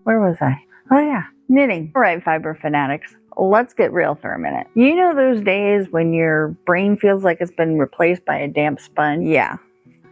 Where was I? Oh yeah, knitting. All right, fiber fanatics. Let's get real for a minute. You know those days when your brain feels like it's been replaced by a damp sponge? Yeah,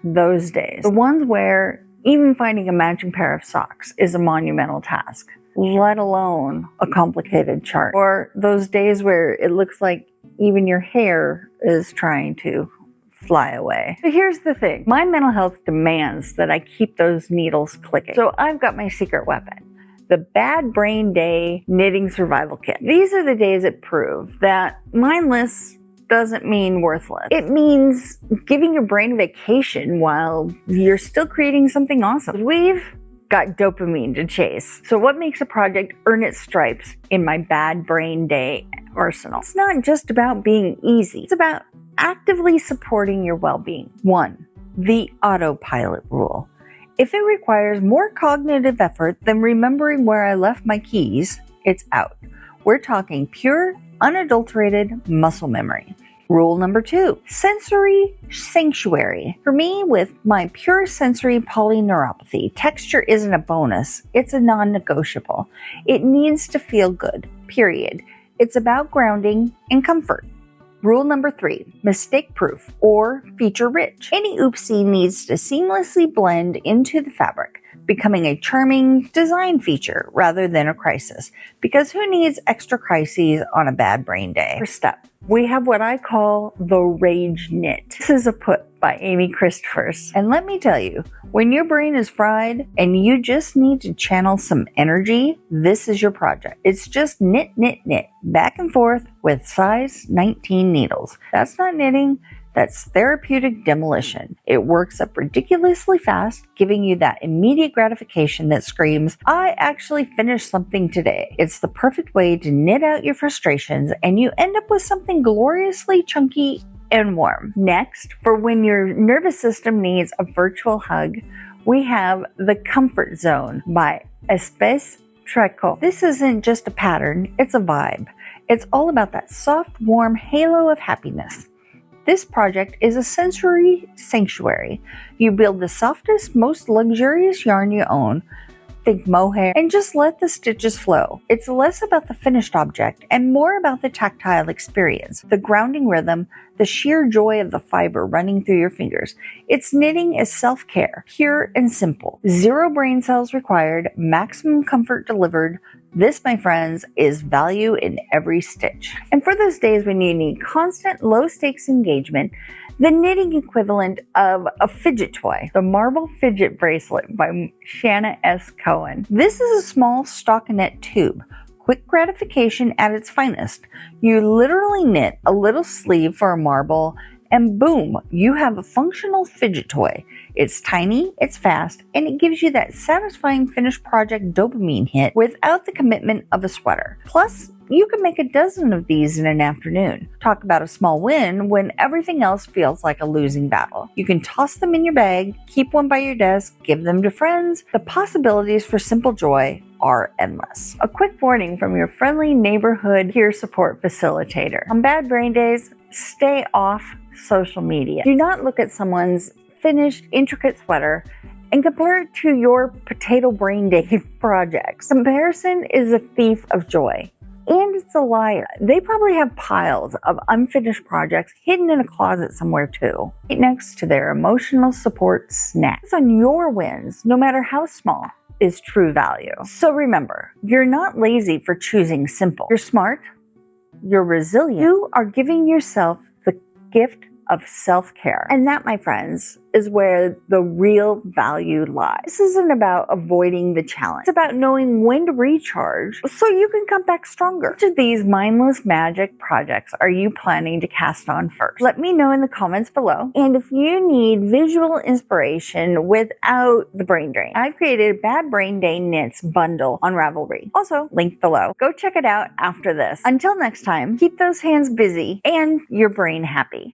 those days. The ones where even finding a matching pair of socks is a monumental task, let alone a complicated chart. Or those days where it looks like even your hair is trying to fly away. But here's the thing. My mental health demands that I keep those needles clicking. So I've got my secret weapon. The Bad Brain Day Knitting Survival Kit. These are the days that prove that mindless doesn't mean worthless. It means giving your brain a vacation while you're still creating something awesome. We've got dopamine to chase. So what makes a project earn its stripes in my Bad Brain Day arsenal? It's not just about being easy. It's about actively supporting your well-being. 1. The autopilot rule. If it requires more cognitive effort than remembering where I left my keys, it's out. We're talking pure, unadulterated muscle memory. Rule number 2, sensory sanctuary. For me, with my pure sensory polyneuropathy, texture isn't a bonus, it's a non-negotiable. It needs to feel good, period. It's about grounding and comfort. Rule number 3, mistake-proof or feature-rich. Any oopsie needs to seamlessly blend into the fabric, becoming a charming design feature rather than a crisis. Because who needs extra crises on a bad brain day? First step, we have what I call the rage knit. This is Aput by Amy Christoffers. And let me tell you, when your brain is fried and you just need to channel some energy, this is your project. It's just knit, knit, knit, back and forth with size 19 needles. That's not knitting. That's therapeutic demolition. It works up ridiculously fast, giving you that immediate gratification that screams, I actually finished something today. It's the perfect way to knit out your frustrations, and you end up with something gloriously chunky and warm. Next, for when your nervous system needs a virtual hug, we have the Comfort Zone by Espace Tricot. This isn't just a pattern, it's a vibe. It's all about that soft, warm halo of happiness. This project is a sensory sanctuary. You build the softest, most luxurious yarn you own, think mohair, and just let the stitches flow. It's less about the finished object and more about the tactile experience, the grounding rhythm, the sheer joy of the fiber running through your fingers. It's knitting as self-care, pure and simple. 0 brain cells required, maximum comfort delivered. This, my friends, is value in every stitch. And for those days when you need constant low-stakes engagement, the knitting equivalent of a fidget toy, the Marble Fidget Bracelet by Shana S. Cohen. This is a small stockinette tube, quick gratification at its finest. You literally knit a little sleeve for a marble, and boom, you have a functional fidget toy. It's tiny, it's fast, and it gives you that satisfying finished project dopamine hit without the commitment of a sweater. Plus, you can make a dozen of these in an afternoon. Talk about a small win when everything else feels like a losing battle. You can toss them in your bag, keep one by your desk, give them to friends. The possibilities for simple joy are endless. A quick warning from your friendly neighborhood peer support facilitator. On bad brain days, stay off social media. Do not look at someone's finished, intricate sweater and compare it to your potato brain day projects. Comparison is a thief of joy. And it's a liar. They probably have piles of unfinished projects hidden in a closet somewhere too, right next to their emotional support snacks. On your wins, no matter how small, is true value. So remember, you're not lazy for choosing simple. You're smart, you're resilient, you are giving yourself the gift of self-care. And that, my friends, is where the real value lies. This isn't about avoiding the challenge. It's about knowing when to recharge so you can come back stronger. Which of these mindless magic projects are you planning to cast on first? Let me know in the comments below. And if you need visual inspiration without the brain drain, I've created a Bad Brain Day Knits bundle on Ravelry. Also linked below. Go check it out after this. Until next time, keep those hands busy and your brain happy.